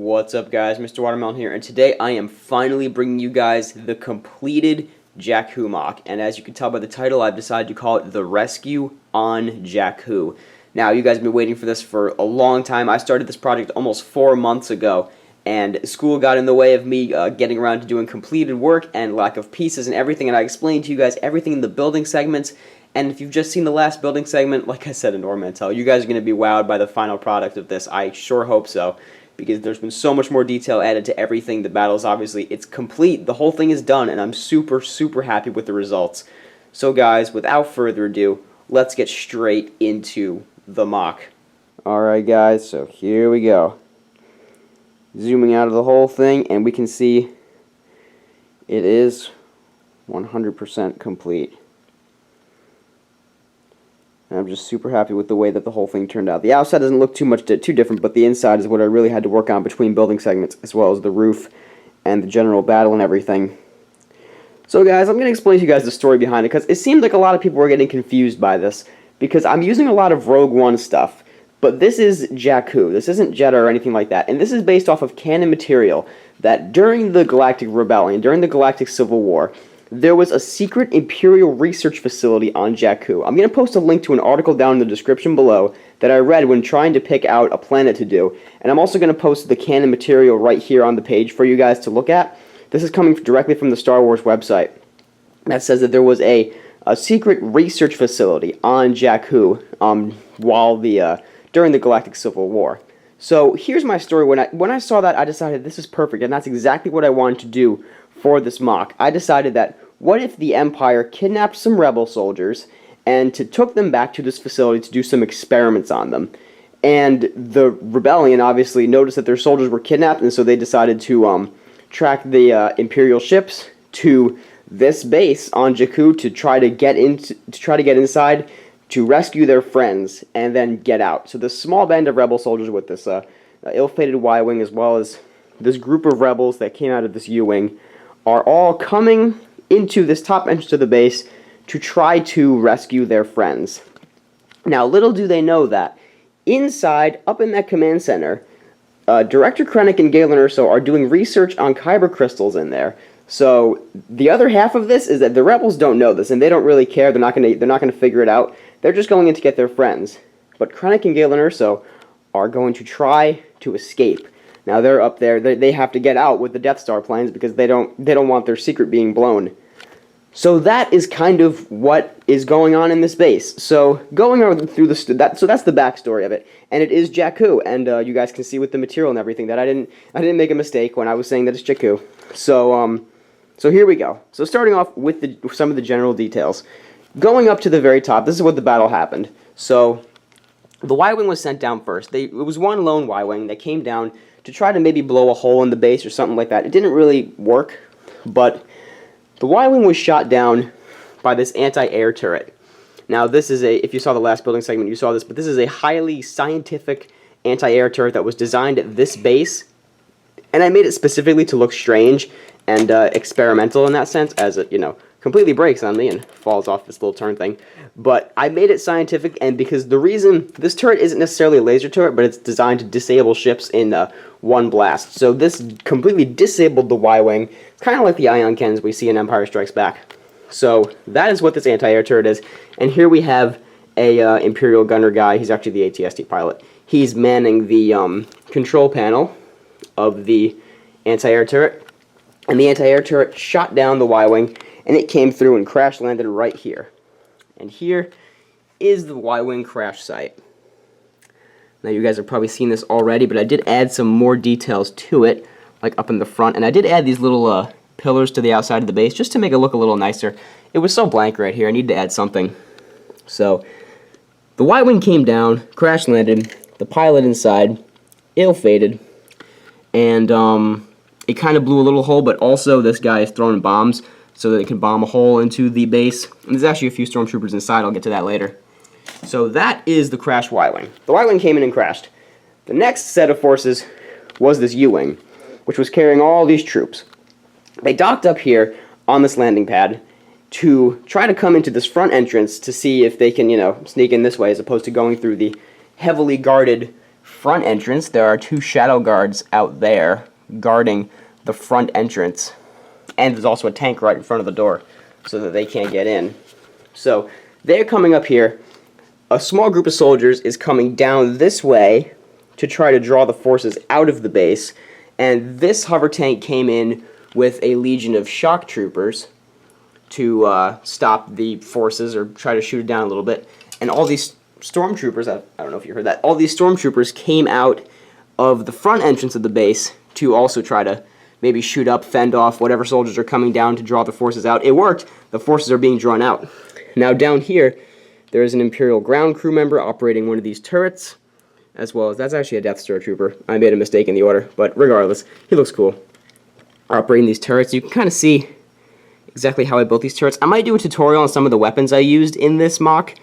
What's up, guys? MisterWaterMelon here, and today I am finally bringing you guys the completed Jakku MOC. And as you can tell by the title, I've decided to call it The Rescue on Jakku. Now, you guys have been waiting for this for a long time. I started this project almost 4 months ago, and school got in the way of me getting around to doing completed work and lack of pieces and everything, and I explained to you guys everything in the building segments. And if you've just seen the last building segment, like I said in Ormantel, you guys are going to be wowed by the final product of this. I sure hope so, because there's been so much more detail added to everything. The battles, obviously, it's complete. The whole thing is done, and I'm super, super happy with the results. So guys, without further ado, let's get straight into the MOC. Alright guys, so here we go. Zooming out of the whole thing, and we can see it is 100% complete. And I'm just super happy with the way that the whole thing turned out. The outside doesn't look too different, but the inside is what I really had to work on between building segments, as well as the roof and the general battle and everything. So guys, I'm going to explain to you guys the story behind it, because it seemed like a lot of people were getting confused by this, because I'm using a lot of Rogue One stuff, but this is Jakku. This isn't Jeddah or anything like that, and this is based off of canon material that during the Galactic Rebellion, during the Galactic Civil War, there was a secret Imperial research facility on Jakku. I'm going to post a link to an article down in the description below that I read when trying to pick out a planet to do. And I'm also going to post the canon material right here on the page for you guys to look at. This is coming directly from the Star Wars website. That says that there was a secret research facility on Jakku during the Galactic Civil War. So here's my story. When I saw that, I decided this is perfect, and that's exactly what I wanted to do for this MOC. I decided that what if the Empire kidnapped some rebel soldiers and took them back to this facility to do some experiments on them. And the rebellion obviously noticed that their soldiers were kidnapped, and so they decided to track the Imperial ships to this base on Jakku to try to get inside to rescue their friends and then get out. So this small band of rebel soldiers with this ill-fated Y-wing, as well as this group of rebels that came out of this U-wing, are all coming into this top entrance to the base to try to rescue their friends. Now, little do they know that inside, up in that command center, Director Krennic and Galen Erso are doing research on kyber crystals in there. So the other half of this is that the rebels don't know this, and they don't really care. They're not gonna figure it out. They're just going in to get their friends. But Krennic and Galen Erso are going to try to escape. Now they're up there. They have to get out with the Death Star planes because they don't want their secret being blown. So that is kind of what is going on in this base. So going on through that's the backstory of it, and it is Jakku, and you guys can see with the material and everything that I didn't make a mistake when I was saying that it's Jakku. So here we go. So starting off with some of the general details, going up to the very top, this is what the battle happened. So the Y-wing was sent down first. It was one lone Y-wing that came down to try to maybe blow a hole in the base or something like that. It didn't really work, but the Y-wing was shot down by this anti-air turret. Now this is if you saw the last building segment, you saw this, but this is a highly scientific anti-air turret that was designed at this base, and I made it specifically to look strange and experimental in that sense, as it, completely breaks on me and falls off this little turn thing. But I made it scientific, and because the reason this turret isn't necessarily a laser turret, but it's designed to disable ships in one blast. So this completely disabled the Y-wing. It's kind of like the ion cannons we see in Empire Strikes Back. So that is what this anti-air turret is. And here we have a Imperial gunner guy. He's actually the AT-ST pilot. He's manning the control panel of the anti-air turret. And the anti-air turret shot down the Y-wing, and it came through and crash landed right here. And here is the Y-wing crash site. Now you guys have probably seen this already, but I did add some more details to it, like up in the front. And I did add these little pillars to the outside of the base just to make it look a little nicer. It was so blank right here, I needed to add something. So the Y-wing came down, crash landed, the pilot inside, ill-fated, and it kind of blew a little hole, but also this guy is throwing bombs so that it can bomb a hole into the base. And there's actually a few stormtroopers inside. I'll get to that later. So that is the crashed Y-wing. The Y-wing came in and crashed. The next set of forces was this U-wing, which was carrying all these troops. They docked up here on this landing pad to try to come into this front entrance to see if they can, sneak in this way as opposed to going through the heavily guarded front entrance, there are 2 shadow guards out there guarding the front entrance. And there's also a tank right in front of the door so that they can't get in. So they're coming up here. A small group of soldiers is coming down this way to try to draw the forces out of the base. And this hover tank came in with a legion of shock troopers to stop the forces or try to shoot it down a little bit. And all these stormtroopers, I don't know if you heard that, all these stormtroopers came out of the front entrance of the base to also try to maybe shoot up, fend off whatever soldiers are coming down to draw the forces out. It worked. The forces are being drawn out. Now down here, there is an Imperial ground crew member operating one of these turrets, as well as, that's actually a Death Star trooper. I made a mistake in the order, but regardless, he looks cool. Operating these turrets, you can kind of see exactly how I built these turrets. I might do a tutorial on some of the weapons I used in this mock,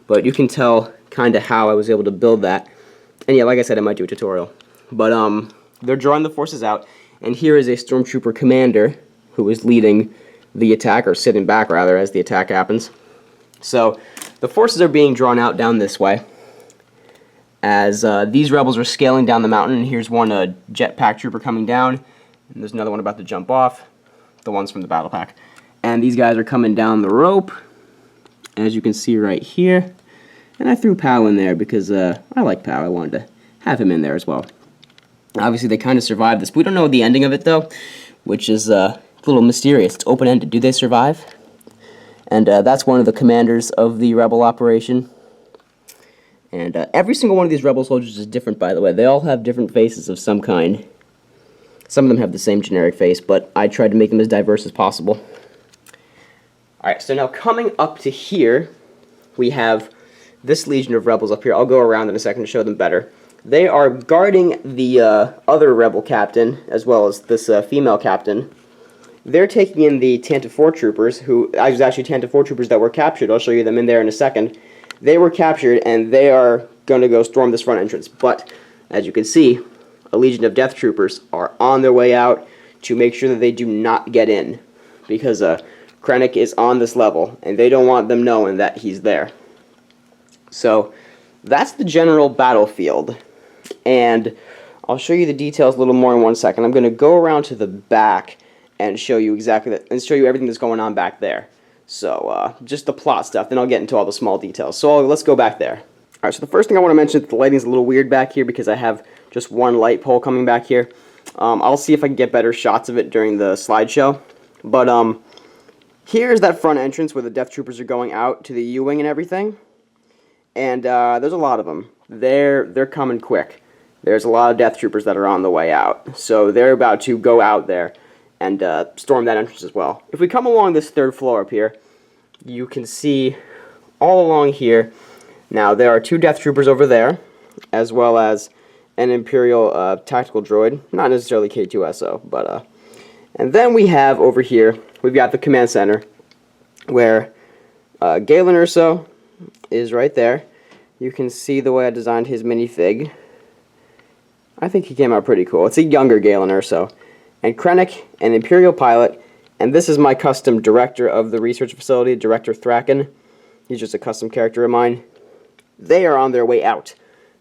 but you can tell kind of how I was able to build that. And yeah, like I said, I might do a tutorial. But they're drawing the forces out, and here is a Stormtrooper commander who is leading the attack, or sitting back rather, as the attack happens. So the forces are being drawn out down this way as these rebels are scaling down the mountain. And here's one jetpack trooper coming down, and there's another one about to jump off, the ones from the battle pack. And these guys are coming down the rope, as you can see right here. And I threw Pow in there because I like Pow. I wanted to have him in there as well. Obviously, they kind of survived this. We don't know the ending of it, though, which is a little mysterious. It's open-ended. Do they survive? And that's one of the commanders of the rebel operation. And every single one of these rebel soldiers is different, by the way. They all have different faces of some kind. Some of them have the same generic face, but I tried to make them as diverse as possible. Alright, so now coming up to here, we have this legion of rebels up here. I'll go around in a second to show them better. They are guarding the other rebel captain, as well as this female captain. They're taking in the Tantive 4 troopers, who, was actually Tantive 4 troopers that were captured. I'll show you them in there in a second. They were captured, and they are going to go storm this front entrance. But, as you can see, a legion of death troopers are on their way out to make sure that they do not get in. Because Krennic is on this level, and they don't want them knowing that he's there. So, that's the general battlefield. And I'll show you the details a little more in 1 second. I'm going to go around to the back and show you exactly that, and show you everything that's going on back there. So, just the plot stuff, then I'll get into all the small details. So, let's go back there. Alright, so the first thing I want to mention is that the lighting is a little weird back here because I have just one light pole coming back here. I'll see if I can get better shots of it during the slideshow. But, here's that front entrance where the Death Troopers are going out to the U-Wing and everything. And, there's a lot of them. They're coming quick. There's a lot of Death Troopers that are on the way out. So, they're about to go out there and storm that entrance as well. If we come along this third floor up here, you can see all along here, now there are 2 Death Troopers over there, as well as an Imperial tactical droid, not necessarily K2SO, but, and then we have over here, we've got the command center, where Galen Erso is right there. You can see the way I designed his minifig. I think he came out pretty cool. It's a younger Galen Erso. And Krennic, an Imperial pilot, and this is my custom director of the research facility, Director Thrackan. He's just a custom character of mine. They are on their way out.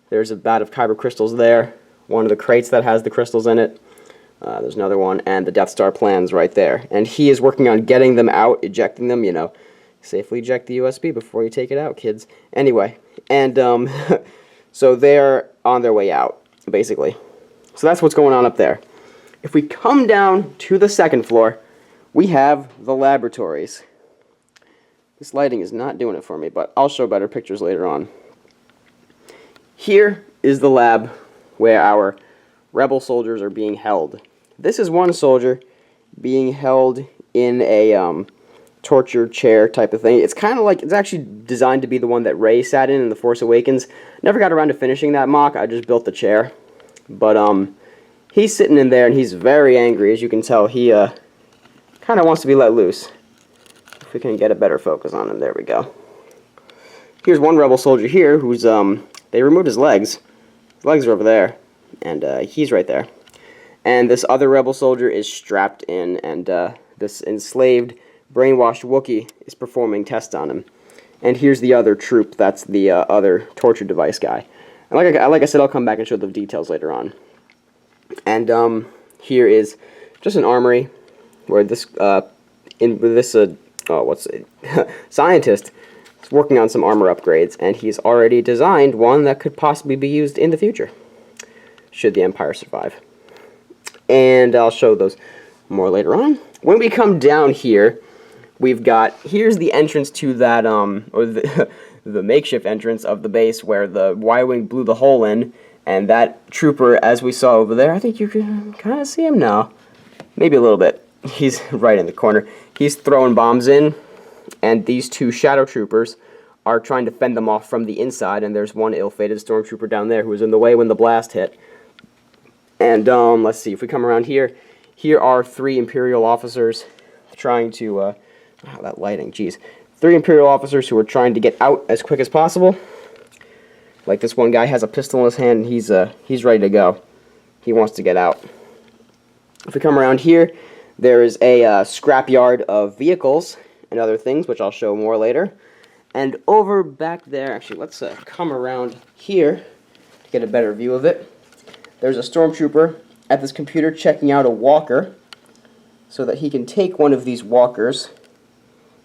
There's a vat of kyber crystals there, one of the crates that has the crystals in it. There's another one, and the Death Star plans right there. And he is working on getting them out, ejecting them, you know. Safely eject the USB before you take it out, kids. Anyway, and so they're on their way out, basically. So that's what's going on up there. If we come down to the second floor, we have the laboratories. This lighting is not doing it for me, but I'll show better pictures later on. Here is the lab where our rebel soldiers are being held. This is one soldier being held in a torture chair type of thing. It's kind of like, it's actually designed to be the one that Rey sat in The Force Awakens. Never got around to finishing that mock, I just built the chair. But, he's sitting in there, and he's very angry. As you can tell, he kind of wants to be let loose. If we can get a better focus on him, there we go. Here's one rebel soldier here who's, they removed his legs. His legs are over there, and he's right there. And this other rebel soldier is strapped in, and this enslaved, brainwashed Wookiee is performing tests on him. And here's the other troop, that's the other torture device guy. like I said, I'll come back and show the details later on. And here is just an armory where this scientist is working on some armor upgrades, and he's already designed one that could possibly be used in the future, should the Empire survive. And I'll show those more later on. When we come down here, here's the entrance to that, or the makeshift entrance of the base where the Y-Wing blew the hole in, and that trooper, as we saw over there, I think you can kind of see him now. Maybe a little bit. He's right in the corner. He's throwing bombs in, and these two shadow troopers are trying to fend them off from the inside, and there's one ill-fated stormtrooper down there who was in the way when the blast hit. And let's see, if we come around here, here are 3 Imperial officers trying to, oh, that lighting, jeez. 3 Imperial officers who are trying to get out as quick as possible. Like this one guy has a pistol in his hand, and he's ready to go. He wants to get out. If we come around here, there is a scrapyard of vehicles and other things, which I'll show more later. And over back there, actually, let's come around here to get a better view of it. There's a stormtrooper at this computer checking out a walker so that he can take one of these walkers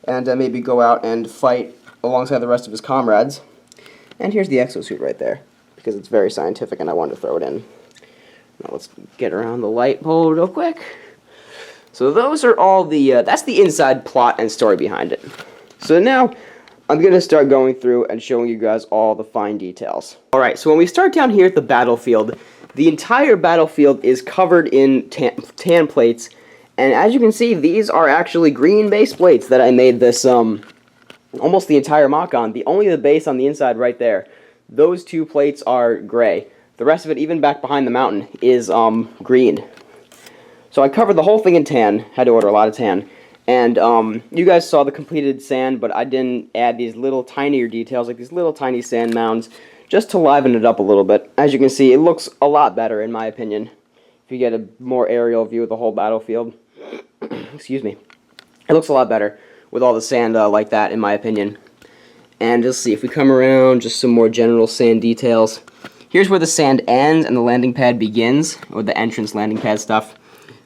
and maybe go out and fight alongside the rest of his comrades. And here's the exosuit right there, because it's very scientific and I wanted to throw it in. Now let's get around the light pole real quick. So those are all that's the inside plot and story behind it. So now I'm going to start going through and showing you guys all the fine details. Alright, so when we start down here at the battlefield, the entire battlefield is covered in tan plates, and as you can see, these are actually green base plates that I made this almost the entire MOC on. Only the base on the inside right there. Those 2 plates are gray. The rest of it, even back behind the mountain, is green. So I covered the whole thing in tan. Had to order a lot of tan. And you guys saw the completed sand, but I didn't add these little tinier details, like these little tiny sand mounds, just to liven it up a little bit. As you can see, it looks a lot better, in my opinion, if you get a more aerial view of the whole battlefield. Excuse me. It looks a lot better with all the sand like that, in my opinion. And let's see, if we come around, just some more general sand details. Here's where the sand ends and the landing pad begins, or the entrance landing pad stuff.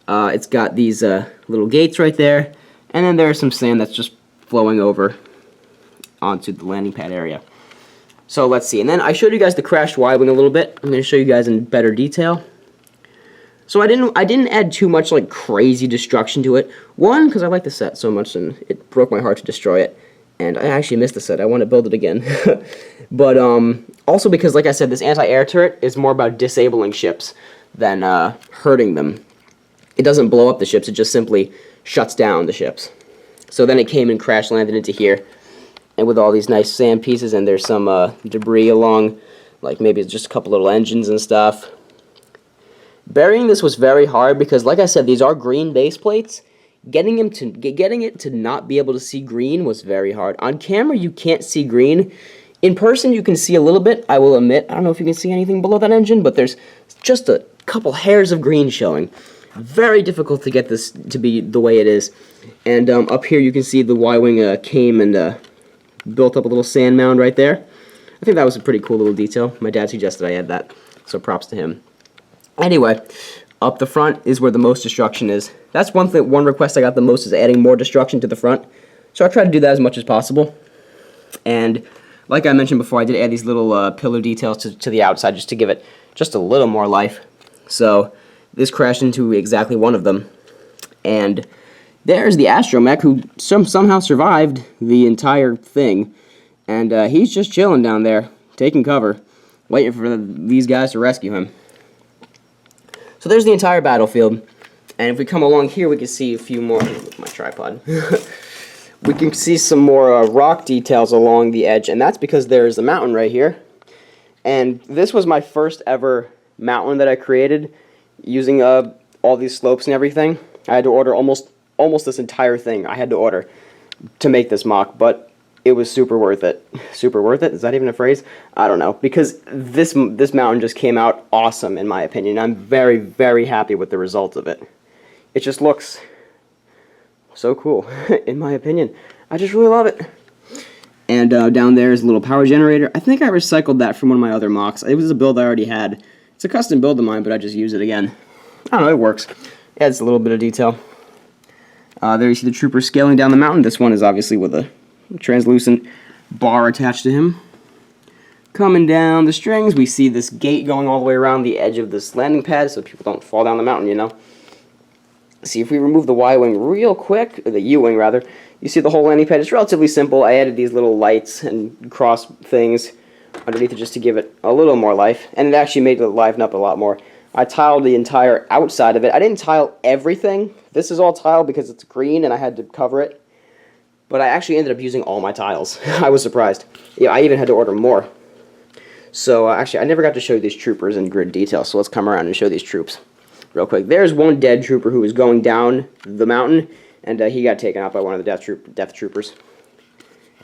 It's got these little gates right there, and then there's some sand that's just flowing over onto the landing pad area. So let's see, and then I showed you guys the crashed Y-Wing a little bit. I'm going to show you guys in better detail. So I didn't add too much like crazy destruction to it. One, because I like the set so much and it broke my heart to destroy it. And I actually missed the set. I want to build it again. But also because, like I said, this anti-air turret is more about disabling ships than hurting them. It doesn't blow up the ships, it just simply shuts down the ships. So then it came and crash landed into here. And with all these nice sand pieces, and there's some debris along, like maybe it's just a couple little engines and stuff. Burying this was very hard because, like I said, these are green base plates. Getting it to not be able to see green was very hard. On camera, you can't see green. In person, you can see a little bit, I will admit. I don't know if you can see anything below that engine, but there's just a couple hairs of green showing. Very difficult to get this to be the way it is. And up here, you can see the Y-Wing came and built up a little sand mound right there. I think that was a pretty cool little detail. My dad suggested I add that, so props to him. Anyway, up the front is where the most destruction is. That's one request I got the most, is adding more destruction to the front. So I try to do that as much as possible. And like I mentioned before, I did add these little pillar details to the outside just to give it just a little more life. So this crashed into exactly one of them. And there's the astromech who somehow survived the entire thing. And he's just chilling down there, taking cover, waiting for these guys to rescue him. So there's the entire battlefield, and if we come along here, we can see a few more, my tripod, we can see some more rock details along the edge, and that's because there's a mountain right here, and this was my first ever mountain that I created using all these slopes and everything. I had to order almost this entire thing I had to order to make this MOC, but it was super worth it. Super worth it? Is that even a phrase? I don't know. Because this mountain just came out awesome, in my opinion. I'm very, very happy with the results of it. It just looks so cool, in my opinion. I just really love it. And down there is a little power generator. I think I recycled that from one of my other mocks. It was a build I already had. It's a custom build of mine, but I just use it again. I don't know, it works. Adds a little bit of detail. There you see the trooper scaling down the mountain. This one is obviously with a translucent bar attached to him. Coming down the strings, we see this gate going all the way around the edge of this landing pad so people don't fall down the mountain, you know. See, if we remove the Y-wing real quick, or the U-wing rather, you see the whole landing pad. It's relatively simple. I added these little lights and cross things underneath it just to give it a little more life, and it actually made it liven up a lot more. I tiled the entire outside of it. I didn't tile everything. This is all tiled because it's green and I had to cover it, but I actually ended up using all my tiles. I was surprised. Yeah, I even had to order more. So actually, I never got to show these troopers in grid detail, so let's come around and show these troops real quick. There's one dead trooper who was going down the mountain, and he got taken out by one of the death troopers.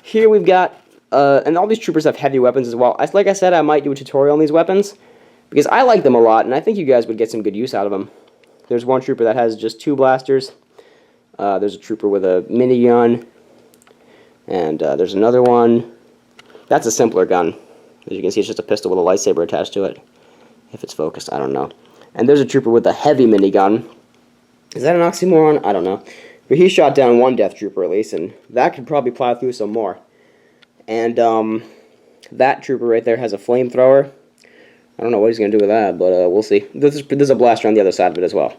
Here we've got, and all these troopers have heavy weapons as well. Like I said, I might do a tutorial on these weapons, because I like them a lot, and I think you guys would get some good use out of them. There's one trooper that has just 2 blasters. There's a trooper with a minigun, and there's another one. That's a simpler gun. As you can see, it's just a pistol with a lightsaber attached to it. If it's focused, I don't know. And there's a trooper with a heavy minigun. Is that an oxymoron? I don't know. But he shot down one death trooper at least, and that could probably plow through some more. And that trooper right there has a flamethrower. I don't know what he's going to do with that, but we'll see. There's a blaster on the other side of it as well.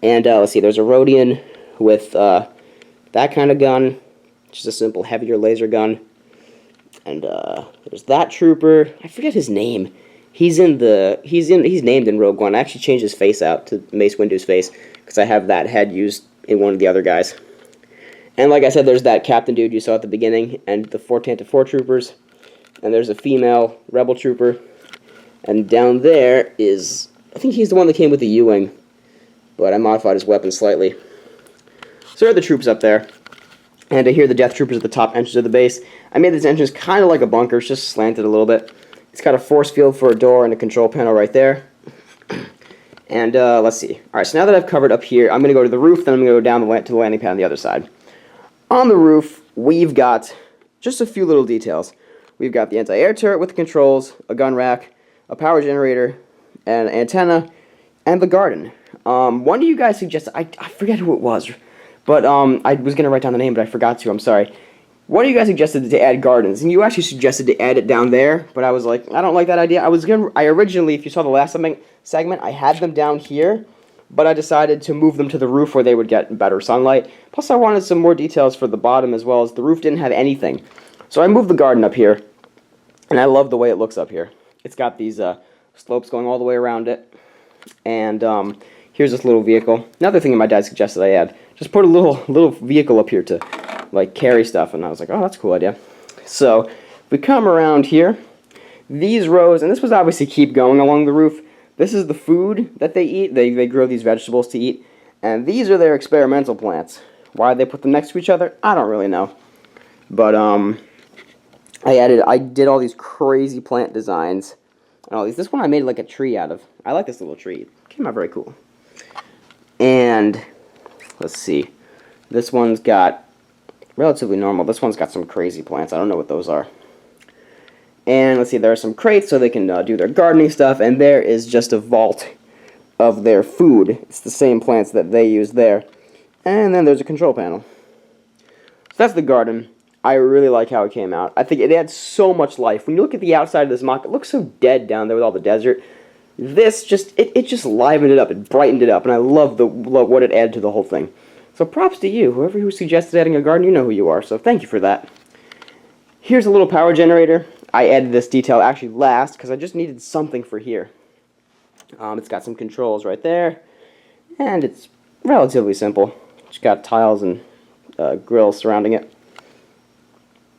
And let's see, there's a Rhodian with that kind of gun. Just a simple, heavier laser gun. And there's that trooper. I forget his name. He's named in Rogue One. I actually changed his face out to Mace Windu's face because I have that head used in one of the other guys. And like I said, there's that captain dude you saw at the beginning, and the 4 Tantive 4 troopers. And there's a female rebel trooper. And down there is, I think he's the one that came with the U-wing, but I modified his weapon slightly. So there are the troops up there. And here are the death troopers at the top entrance of the base. I made this entrance kind of like a bunker. It's just slanted a little bit. It's got a force field for a door and a control panel right there. And let's see. Alright, so now that I've covered up here, I'm going to go to the roof, then I'm going to go down to the landing pad on the other side. On the roof, we've got just a few little details. We've got the anti-air turret with the controls, a gun rack, a power generator, an antenna, and the garden. One of you guys suggested, I forget who it was, but I was going to write down the name, but I forgot to, I'm sorry. One of you guys suggested to add gardens, and you actually suggested to add it down there, but I was like, I don't like that idea. I originally, if you saw the last segment, I had them down here, but I decided to move them to the roof where they would get better sunlight. Plus, I wanted some more details for the bottom as well, as the roof didn't have anything. So I moved the garden up here, and I love the way it looks up here. It's got these slopes going all the way around it, and here's this little vehicle. Another thing that my dad suggested I add, just put a little vehicle up here to like carry stuff, and I was like, oh, that's a cool idea. So we come around here, these rows, and this was obviously keep going along the roof. This is the food that they eat. They grow these vegetables to eat, and these are their experimental plants. Why they put them next to each other, I don't really know. But I did all these crazy plant designs and all these. This one I made like a tree out of. I like this little tree. It came out very cool. And let's see, this one's got relatively normal. This one's got some crazy plants. I don't know what those are. And let's see, there are some crates so they can do their gardening stuff, and there is just a vault of their food. It's the same plants that they use there. And then there's a control panel. So that's the garden. I really like how it came out. I think it adds so much life. When you look at the outside of this mock, it looks so dead down there with all the desert. This just, it just livened it up. It brightened it up, and I love what it added to the whole thing. So props to you. Whoever suggested adding a garden, you know who you are, so thank you for that. Here's a little power generator. I added this detail actually last because I just needed something for here. It's got some controls right there, and it's relatively simple. It's got tiles and grills surrounding it.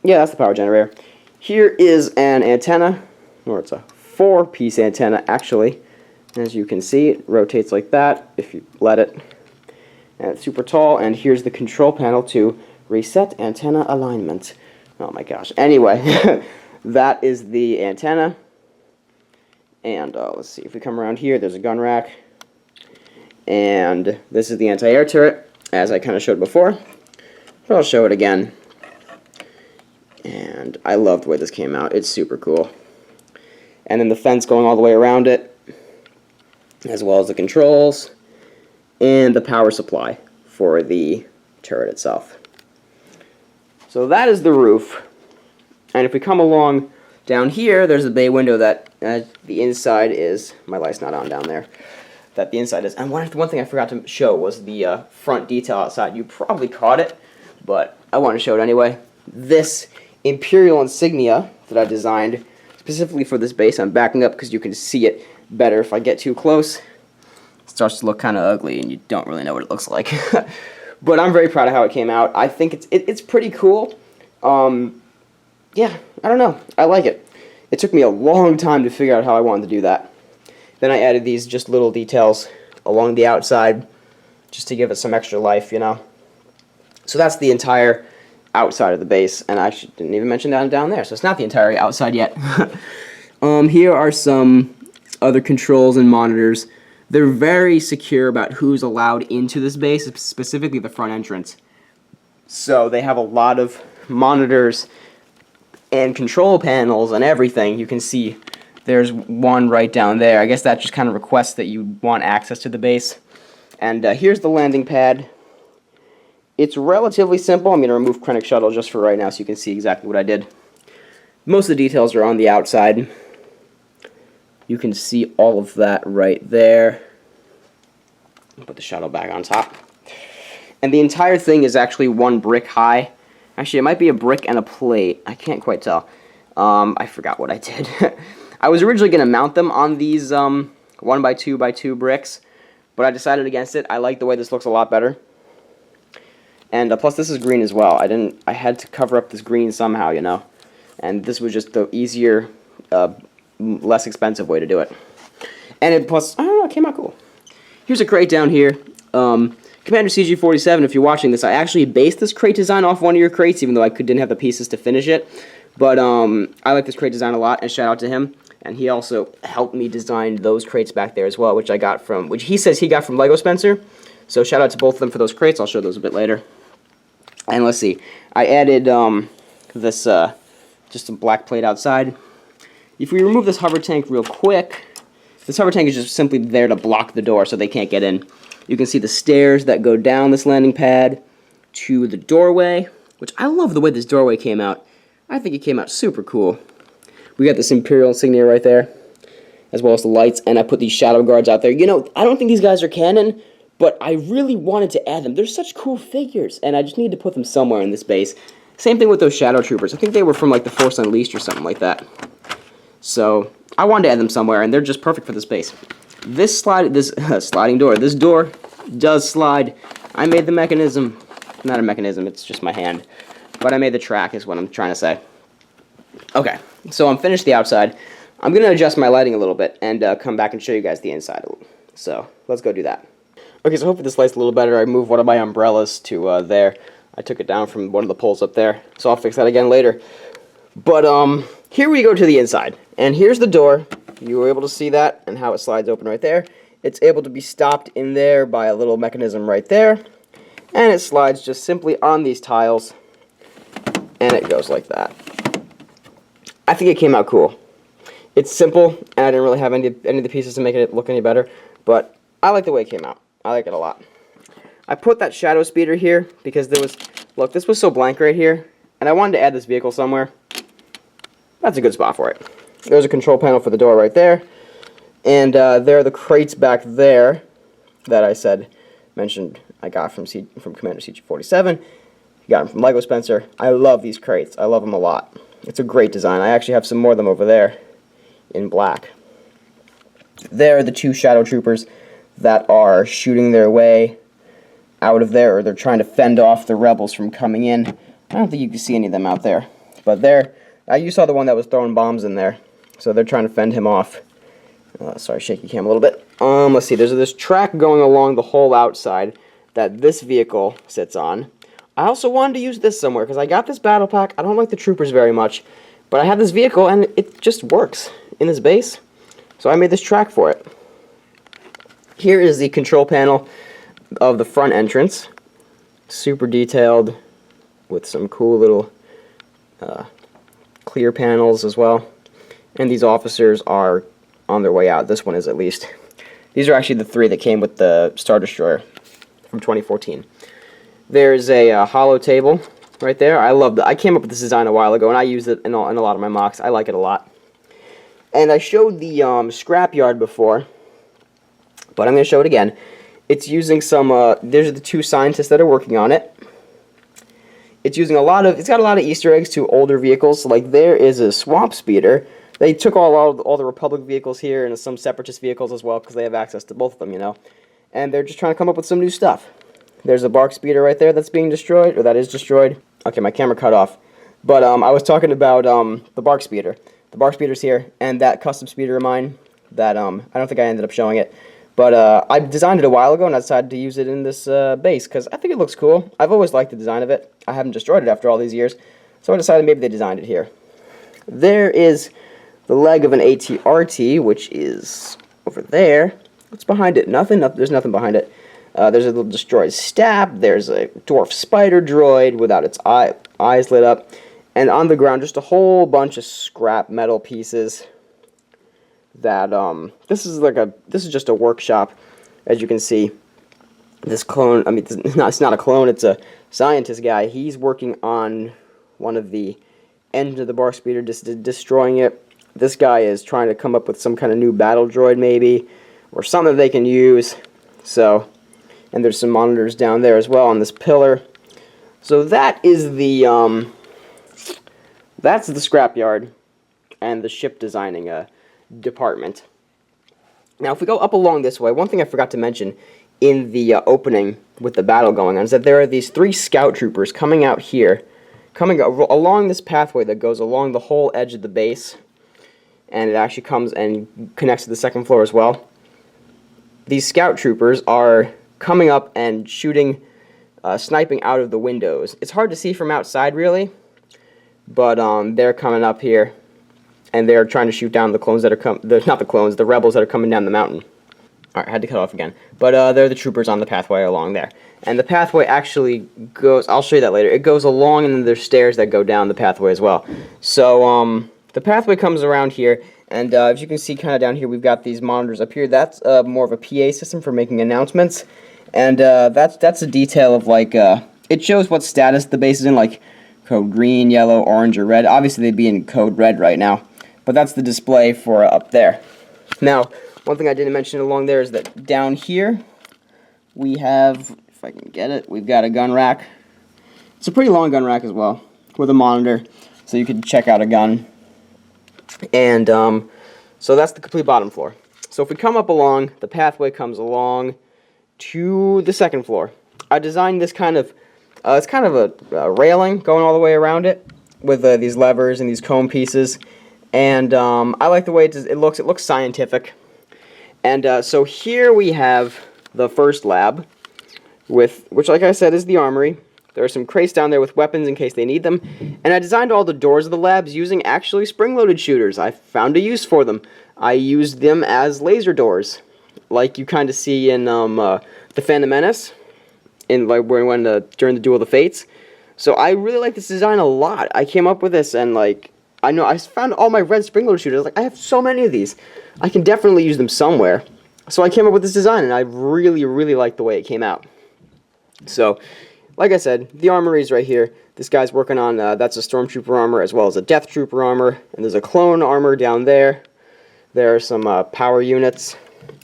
Yeah, that's the power generator. Here is an antenna, or it's a 4-piece antenna actually. As you can see, it rotates like that if you let it. And it's super tall, and here's the control panel to reset antenna alignment. Oh my gosh. Anyway, that is the antenna. And let's see, if we come around here, there's a gun rack. And this is the anti-air turret, as I kind of showed before. But I'll show it again. And I love the way this came out. It's super cool. And then the fence going all the way around it, as well as the controls, and the power supply for the turret itself. So that is the roof. And if we come along down here, there's a bay window that the inside is, my light's not on down there, that the inside is. And one thing I forgot to show was the front detail outside. You probably caught it, but I want to show it anyway. This Imperial Insignia that I designed specifically for this base. I'm backing up because you can see it better. If I get too close, it starts to look kind of ugly and you don't really know what it looks like. But I'm very proud of how it came out. I think it's pretty cool. Yeah, I don't know. I like it. It took me a long time to figure out how I wanted to do that. Then I added these just little details along the outside just to give it some extra life, you know. So that's the entire outside of the base, and I didn't even mention that down there, so it's not the entire outside yet. Here are some other controls and monitors. They're very secure about who's allowed into this base, specifically the front entrance. So they have a lot of monitors and control panels and everything. You can see there's one right down there. I guess that just kind of requests that you want access to the base. And here's the landing pad. It's relatively simple. I'm going to remove Krennic Shuttle just for right now so you can see exactly what I did. Most of the details are on the outside. You can see all of that right there. Put the shuttle back on top. And the entire thing is actually one brick high. Actually, it might be a brick and a plate. I can't quite tell. I forgot what I did. I was originally going to mount them on these 1x2x2 bricks, but I decided against it. I like the way this looks a lot better. And plus, this is green as well. I had to cover up this green somehow, you know. And this was just the easier, less expensive way to do it. And plus, I don't know, it came out cool. Here's a crate down here. Commander CG47, if you're watching this, I actually based this crate design off one of your crates, even though I didn't have the pieces to finish it. But I like this crate design a lot, and shout out to him. And he also helped me design those crates back there as well, which he says he got from Lego Spencer. So shout out to both of them for those crates. I'll show those a bit later. And let's see, I added this just a black plate outside. If we remove this hover tank real quick, this hover tank is just simply there to block the door so they can't get in. You can see the stairs that go down this landing pad to the doorway, which I love the way this doorway came out. I think it came out super cool. We got this Imperial Insignia right there, as well as the lights, and I put these shadow guards out there. You know, I don't think these guys are canon, but I really wanted to add them. They're such cool figures, and I just need to put them somewhere in this base. Same thing with those Shadow Troopers. I think they were from like the Force Unleashed or something like that. So I wanted to add them somewhere, and they're just perfect for this base. This sliding door. This door does slide. I made the mechanism. Not a mechanism. It's just my hand. But I made the track is what I'm trying to say. Okay, so I'm finished the outside. I'm going to adjust my lighting a little bit and come back and show you guys the inside. So let's go do that. Okay, so hopefully this light's a little better. I moved one of my umbrellas to there. I took it down from one of the poles up there, so I'll fix that again later. But here we go to the inside, and here's the door. You were able to see that and how it slides open right there. It's able to be stopped in there by a little mechanism right there, and it slides just simply on these tiles, and it goes like that. I think it came out cool. It's simple, and I didn't really have any of the pieces to make it look any better, but I like the way it came out. I like it a lot. I put that shadow speeder here because look, this was so blank right here, and I wanted to add this vehicle somewhere. That's a good spot for it. There's a control panel for the door right there, and there are the crates back there that I mentioned I got from Commander CG47. Got them from Lego Spencer. I love these crates. I love them a lot. It's a great design. I actually have some more of them over there in black. There are the two Shadow Troopers that are shooting their way out of there, or they're trying to fend off the rebels from coming in. I don't think you can see any of them out there. But there, you saw the one that was throwing bombs in there. So they're trying to fend him off. Sorry, shaky cam a little bit. Let's see, there's this track going along the whole outside that this vehicle sits on. I also wanted to use this somewhere, because I got this battle pack. I don't like the troopers very much, but I have this vehicle, and it just works in this base. So I made this track for it. Here is the control panel of the front entrance. Super detailed with some cool little clear panels as well. And these officers are on their way out. This one is, at least. These are actually the 3 that came with the Star Destroyer from 2014. There's a hollow table right there. I love that. I came up with this design a while ago, and I use it in a lot of my mocks. I like it a lot. And I showed the Scrapyard before, but I'm going to show it again. It's using some, there's the 2 scientists that are working on it. It's using it's got a lot of Easter eggs to older vehicles. Like, there is a swamp speeder. They took all the Republic vehicles here and some Separatist vehicles as well, because they have access to both of them, you know. And they're just trying to come up with some new stuff. There's a bark speeder right there that's being destroyed, or that is destroyed. Okay, my camera cut off. But I was talking about the bark speeder. The bark speeder's here, and that custom speeder of mine, that I don't think I ended up showing it. But I designed it a while ago, and I decided to use it in this base, because I think it looks cool. I've always liked the design of it. I haven't destroyed it after all these years, so I decided maybe they designed it here. There is the leg of an ATRT, which is over there. What's behind it? Nothing. There's nothing behind it. There's a little destroyed stab. There's a dwarf spider droid without its eyes lit up. And on the ground, just a whole bunch of scrap metal pieces. That this is just a workshop, as you can see. This clone, I mean, it's not a clone. It's a scientist guy. He's working on one of the ends of the bark speeder, destroying it. This guy is trying to come up with some kind of new battle droid, maybe, or something they can use. So, and there's some monitors down there as well on this pillar. So that is the that's the scrapyard and the ship designing department. Now, if we go up along this way, one thing I forgot to mention in the opening with the battle going on is that there are these 3 scout troopers coming out here, coming along this pathway that goes along the whole edge of the base. And it actually comes and connects to the 2nd floor as well. These scout troopers are coming up and shooting, sniping out of the windows. It's hard to see from outside, really, but they're coming up here, and they're trying to shoot down the clones that are the rebels that are coming down the mountain. Alright, I had to cut off again. But they're the troopers on the pathway along there. And the pathway actually goes, I'll show you that later, it goes along, and then there's stairs that go down the pathway as well. So, the pathway comes around here, and as you can see kind of down here, we've got these monitors up here. That's more of a PA system for making announcements, and that's a detail of, like, it shows what status the base is in, like code green, yellow, orange, or red. Obviously, they'd be in code red right now, but that's the display for up there. Now, one thing I didn't mention along there is that down here, we have, if I can get it, we've got a gun rack. It's a pretty long gun rack as well, with a monitor, so you can check out a gun. And so that's the complete bottom floor. So if we come up along, the pathway comes along to the 2nd floor. I designed this kind of, it's kind of a railing going all the way around it with these levers and these cone pieces. And I like the way it looks. It looks scientific. And so here we have the first lab, which, like I said, is the Armory. There are some crates down there with weapons in case they need them. And I designed all the doors of the labs using actually spring-loaded shooters. I found a use for them. I used them as laser doors, like you kind of see in The Phantom Menace, during the Duel of the Fates. So I really like this design a lot. I came up with this, and I found all my red spring-loaded shooters. I have so many of these. I can definitely use them somewhere. So I came up with this design, and I really, really like the way it came out. So, like I said, the Armory is right here. This guy's working on, that's a Stormtrooper armor as well as a Death Trooper armor. And there's a clone armor down there. There are some power units,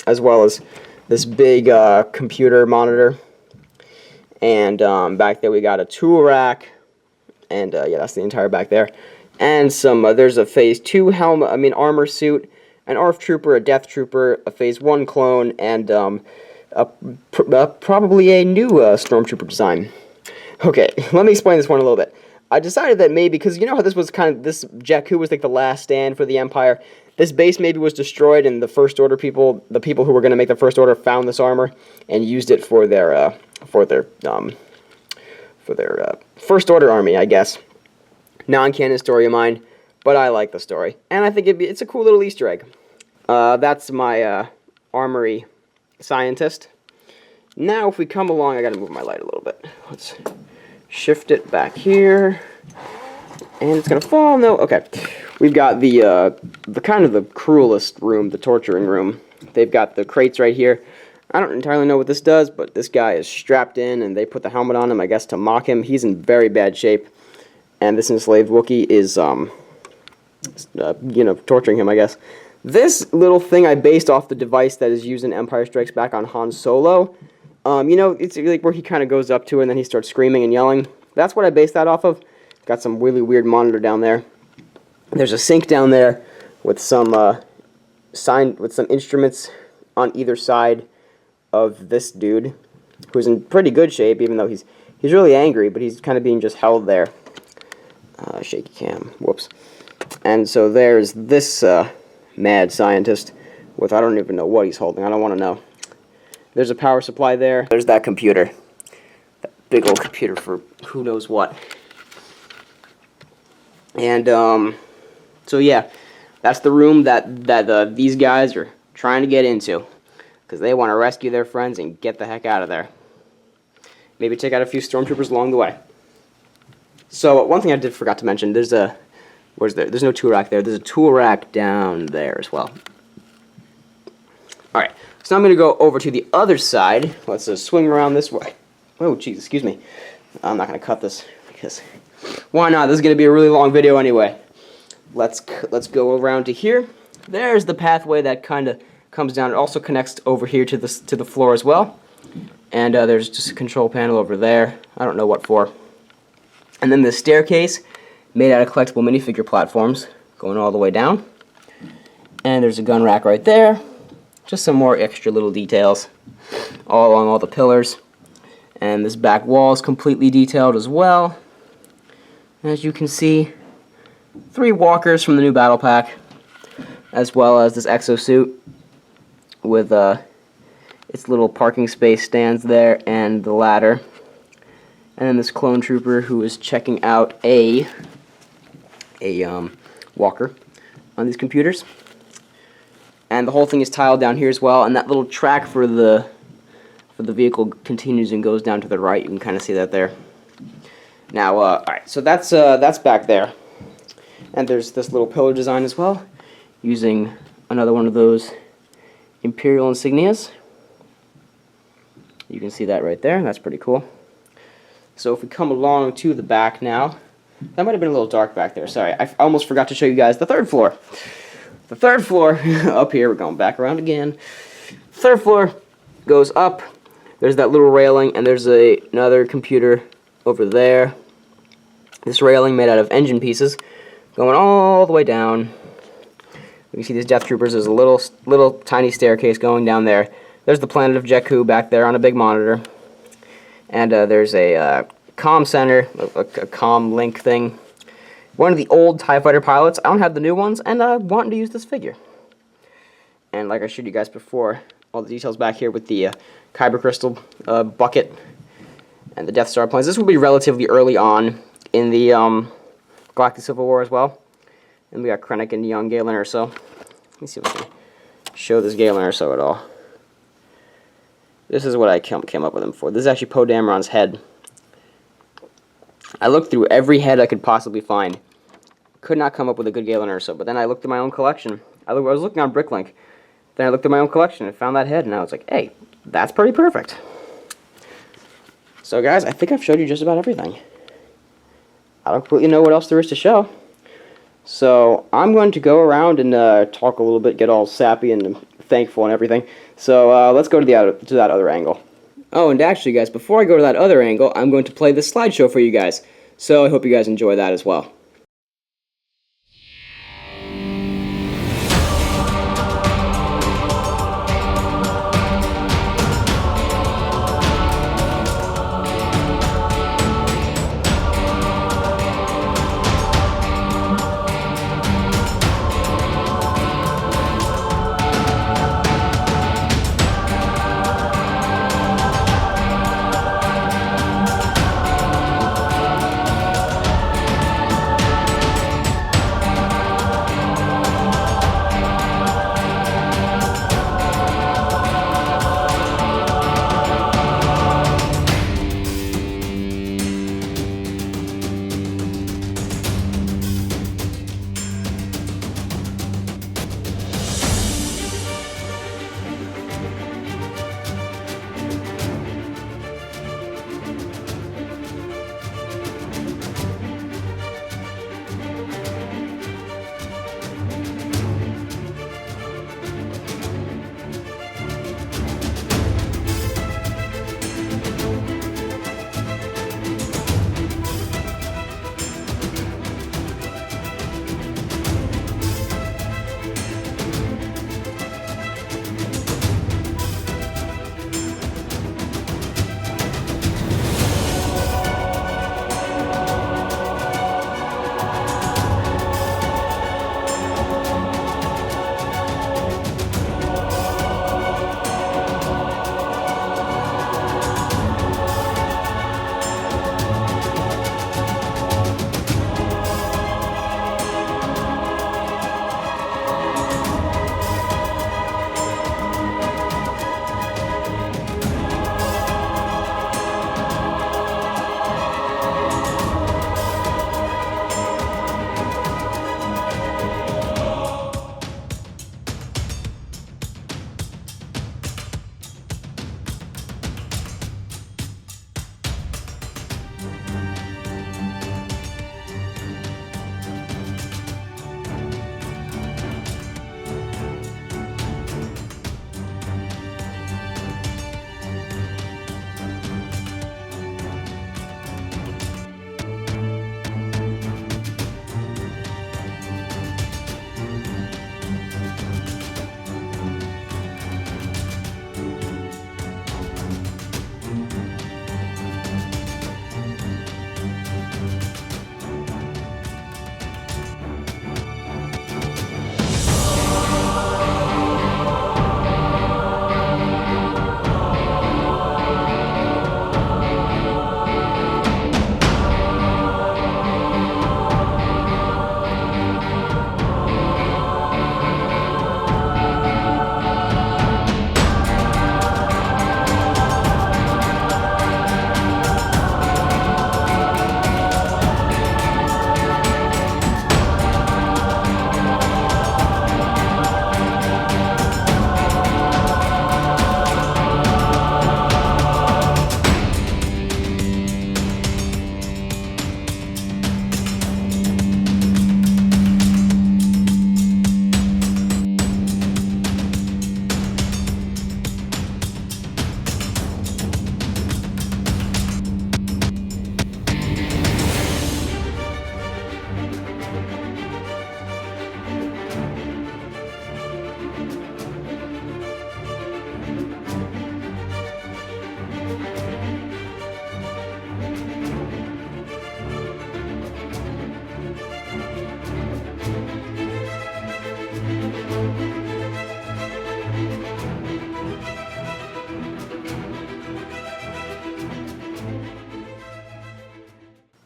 as well as this big computer monitor. And back there we got a tool rack. And yeah, that's the entire back there. And there's a Phase 2 armor suit, an ARF Trooper, a Death Trooper, a Phase 1 clone, and probably a new Stormtrooper design. Okay, let me explain this one a little bit. I decided that maybe, because you know how this Jakku was like the last stand for the Empire. This base maybe was destroyed, and the First Order people, the people who were going to make the First Order, found this armor and used it for their First Order army, I guess. Non-canon story of mine, but I like the story, and I think it's a cool little Easter egg. That's my Armory scientist. Now, if we come along, I gotta move my light a little bit. Let's shift it back here. And it's gonna fall. No, okay. We've got the kind of the cruelest room, the torturing room. They've got the crates right here. I don't entirely know what this does, but this guy is strapped in, and they put the helmet on him, I guess, to mock him. He's in very bad shape, and this enslaved Wookiee is, you know, torturing him, I guess. This little thing I based off the device that is used in Empire Strikes Back on Han Solo. You know, it's like where he kind of goes up to it, and then he starts screaming and yelling. That's what I based that off of. Got some really weird monitor down there. There's a sink down there with some instruments on either side of this dude, who's in pretty good shape, even though he's really angry, but he's kind of being just held there. Shaky cam. Whoops. And so there's this mad scientist with, I don't even know what he's holding. I don't want to know. There's a power supply there. There's that computer. That big old computer for who knows what. And, so yeah, that's the room that these guys are trying to get into, because they want to rescue their friends and get the heck out of there. Maybe take out a few stormtroopers along the way. So one thing I forgot to mention, there's no tool rack there. There's a tool rack down there as well. Alright, so now I'm going to go over to the other side. Let's swing around this way. Oh, jeez, excuse me. I'm not going to cut this, because why not? This is going to be a really long video anyway. Let's go around to here. There's the pathway that kind of comes down. It also connects over here to the floor as well. And there's just a control panel over there. I don't know what for. And then the staircase made out of collectible minifigure platforms going all the way down. And there's a gun rack right there. Just some more extra little details all along all the pillars. And this back wall is completely detailed as well. As you can see, 3 walkers from the new battle pack, as well as this exosuit with its little parking space stands there and the ladder. And then this clone trooper who is checking out a walker on these computers. And the whole thing is tiled down here as well, and that little track for the vehicle continues and goes down to the right. You can kind of see that there. Now, alright, so that's back there. And there's this little pillar design as well, using another one of those Imperial Insignias. You can see that right there. That's pretty cool. So if we come along to the back now, that might have been a little dark back there. Sorry, I almost forgot to show you guys the third floor. The third floor, up here, we're going back around again. Third floor goes up. There's that little railing, and there's another computer over there. This railing made out of engine pieces, going all the way down. You can see these Death Troopers. There's a little tiny staircase going down there. There's the planet of Jakku back there on a big monitor. And there's a comm center, a comm link thing. One of the old TIE Fighter pilots. I don't have the new ones, and I want to use this figure. And like I showed you guys before, all the details back here with the Kyber Crystal bucket and the Death Star planes. This will be relatively early on in the Galactic Civil War as well. And we got Krennic and young Galen Erso. Let me see if I can show this Galen Erso at all. This is what I came up with him for. This is actually Poe Dameron's head. I looked through every head I could possibly find. Could not come up with a good Galen Erso, but then I looked at my own collection. I was looking on Bricklink. Then I looked at my own collection and found that head, and I was like, hey, that's pretty perfect. So guys, I think I've showed you just about everything. I don't completely know what else there is to show. So I'm going to go around and talk a little bit, get all sappy and thankful and everything. So let's go to that other angle. Oh, and actually, guys, before I go to that other angle, I'm going to play this slideshow for you guys. So I hope you guys enjoy that as well.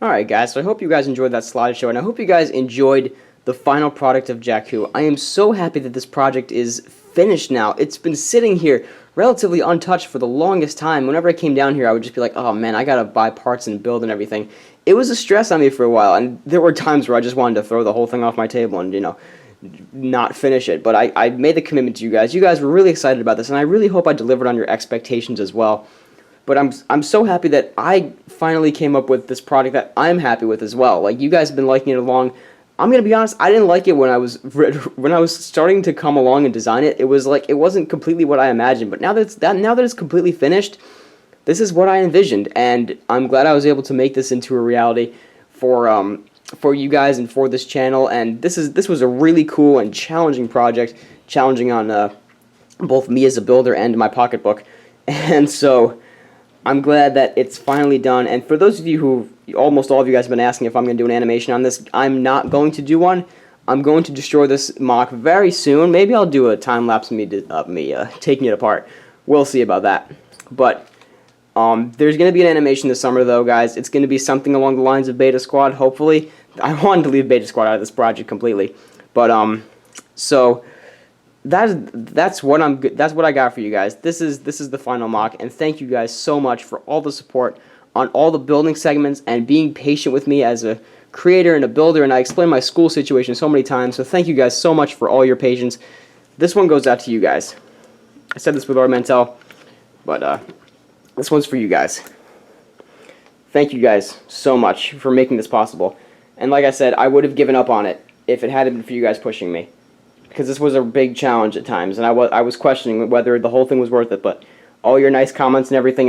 Alright guys, so I hope you guys enjoyed that slideshow, and I hope you guys enjoyed the final product of Jakku. I am so happy that this project is finished now. It's been sitting here relatively untouched for the longest time. Whenever I came down here, I would just be like, oh man, I gotta buy parts and build and everything. It was a stress on me for a while, and there were times where I just wanted to throw the whole thing off my table and, you know, not finish it. But I made the commitment to you guys. You guys were really excited about this, and I really hope I delivered on your expectations as well. But I'm so happy that I finally came up with this product that I'm happy with as well. Like, you guys have been liking it along. I'm gonna be honest, I didn't like it when I was starting to come along and design it. It was like, it wasn't completely what I imagined. But now that it's completely finished, this is what I envisioned, and I'm glad I was able to make this into a reality for you guys and for this channel. And this was a really cool and challenging project, challenging on both me as a builder and my pocketbook. And so I'm glad that it's finally done. And for those of you who, almost all of you guys have been asking if I'm going to do an animation on this, I'm not going to do one. I'm going to destroy this MOC very soon. Maybe I'll do a time-lapse of me taking it apart. We'll see about that. But there's going to be an animation this summer, though, guys. It's going to be something along the lines of Beta Squad, hopefully. I wanted to leave Beta Squad out of this project completely. But, so that's what I got for you guys. This is the final MOC, and thank you guys so much for all the support on all the building segments and being patient with me as a creator and a builder. And I explained my school situation so many times, so thank you guys so much for all your patience. This one goes out to you guys. I said this with Ormentel, but this one's for you guys. Thank you guys so much for making this possible. And like I said, I would have given up on it if it hadn't been for you guys pushing me, because this was a big challenge at times, and I was questioning whether the whole thing was worth it. But all your nice comments and everything,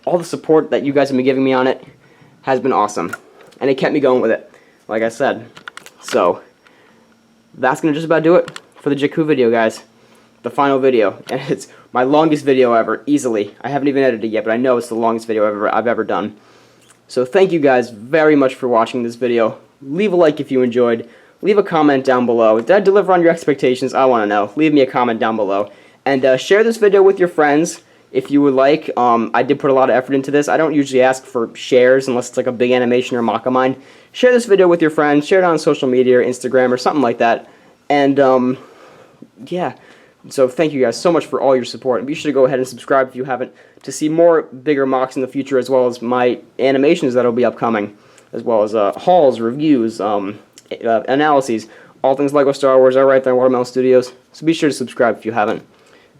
all the support that you guys have been giving me on it has been awesome, and it kept me going with it, like I said. So that's gonna just about do it for the Jakku video, guys. The final video, and it's my longest video ever, easily. I haven't even edited it yet, but I know it's the longest video I've ever done. So thank you guys very much for watching this video. Leave a like if you enjoyed. Leave a comment down below. Did I deliver on your expectations? I want to know. Leave me a comment down below. And share this video with your friends if you would like. I did put a lot of effort into this. I don't usually ask for shares unless it's like a big animation or mock of mine. Share this video with your friends. Share it on social media or Instagram or something like that. And, yeah. So thank you guys so much for all your support. And be sure to go ahead and subscribe if you haven't to see more bigger mocks in the future, as well as my animations that will be upcoming, as well as hauls, reviews, analyses, all things LEGO Star Wars are right there in Watermelon Studios. So be sure to subscribe if you haven't.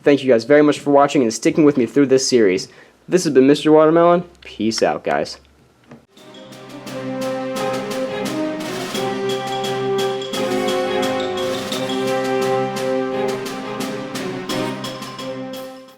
Thank you guys very much for watching and sticking with me through this series. This has been Mr. Watermelon. Peace out, guys.